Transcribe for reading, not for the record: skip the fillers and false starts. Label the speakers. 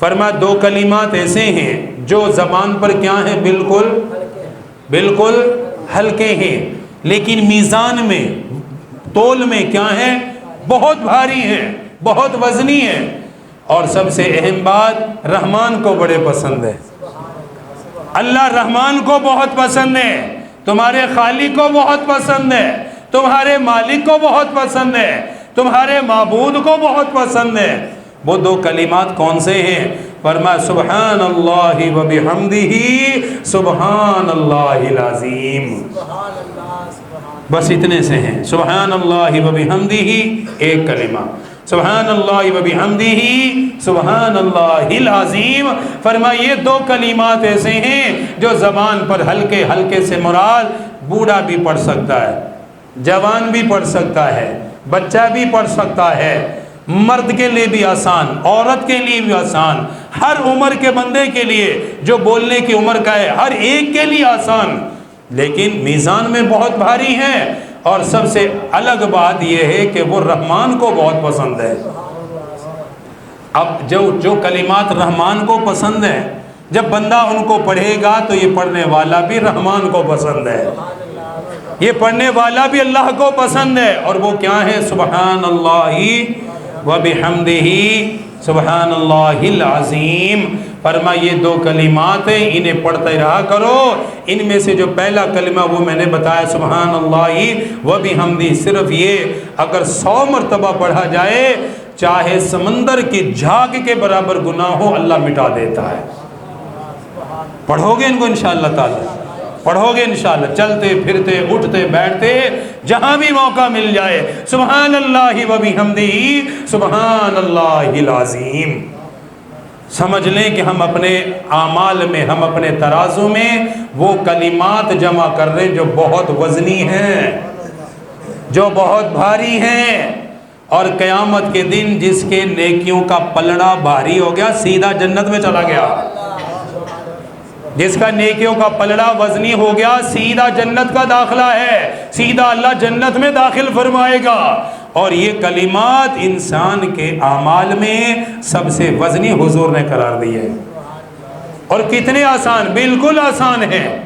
Speaker 1: فرمایا دو کلمات ایسے ہیں جو زبان پر کیا ہیں، بالکل ہلکے ہیں، لیکن میزان میں، تول میں کیا ہیں، بہت بھاری ہیں، بہت وزنی ہیں۔ اور سب سے اہم بات، رحمان کو بڑے پسند ہے۔ اللہ رحمان کو بہت پسند ہے، تمہارے خالق کو بہت پسند ہے، تمہارے مالک کو بہت پسند ہے، تمہارے معبود کو بہت پسند ہے۔ وہ دو کلمات کون سے ہیں؟ فرمایا سبحان اللہ و بحمدہ سبحان اللہ العظیم۔ بس اتنے سے ہیں، سبحان اللہ و بحمدہ ایک کلمہ، سبحان اللہ و بحمدہ سبحان اللہ العظیم۔ فرمایا یہ دو کلمات ایسے ہیں جو زبان پر ہلکے ہلکے سے مراد بوڑھا بھی پڑھ سکتا ہے، جوان بھی پڑھ سکتا ہے، بچہ بھی پڑھ سکتا ہے، مرد کے لیے بھی آسان، عورت کے لیے بھی آسان، ہر عمر کے بندے کے لیے، جو بولنے کی عمر کا ہے ہر ایک کے لیے آسان، لیکن میزان میں بہت بھاری ہیں۔ اور سب سے الگ بات یہ ہے کہ وہ رحمان کو بہت پسند ہے۔ اب جو کلمات رحمان کو پسند ہیں، جب بندہ ان کو پڑھے گا تو یہ پڑھنے والا بھی رحمان کو پسند ہے، یہ پڑھنے والا بھی اللہ کو پسند ہے۔ اور وہ کیا ہے؟ سبحان اللہ و بحمدہ سبحان اللہ العظیم۔ فرمایا یہ دو کلمات ہیں، انہیں پڑھتے رہا کرو۔ ان میں سے جو پہلا کلمہ وہ میں نے بتایا سبحان اللہ و بحمدہ، صرف یہ اگر 100 مرتبہ پڑھا جائے، چاہے سمندر کی جھاگ کے برابر گناہ ہو، اللہ مٹا دیتا ہے۔ پڑھو گے ان کو انشاءاللہ تعالی، پڑھو گے انشاءاللہ، چلتے پھرتے اٹھتے بیٹھتے جہاں بھی موقع مل جائے، سبحان اللہ و بحمدہ سبحان اللہ العظیم۔ سمجھ لیں کہ ہم اپنے اعمال میں، ہم اپنے ترازو میں وہ کلمات جمع کر رہے ہیں جو بہت وزنی ہیں، جو بہت بھاری ہیں۔ اور قیامت کے دن جس کے نیکیوں کا پلڑا بھاری ہو گیا، سیدھا جنت میں چلا گیا۔ جس کا نیکیوں کا پلڑا وزنی ہو گیا، سیدھا جنت کا داخلہ ہے، سیدھا اللہ جنت میں داخل فرمائے گا۔ اور یہ کلمات انسان کے اعمال میں سب سے وزنی حضور نے قرار دی ہے۔ اور کتنے آسان، بالکل آسان ہے۔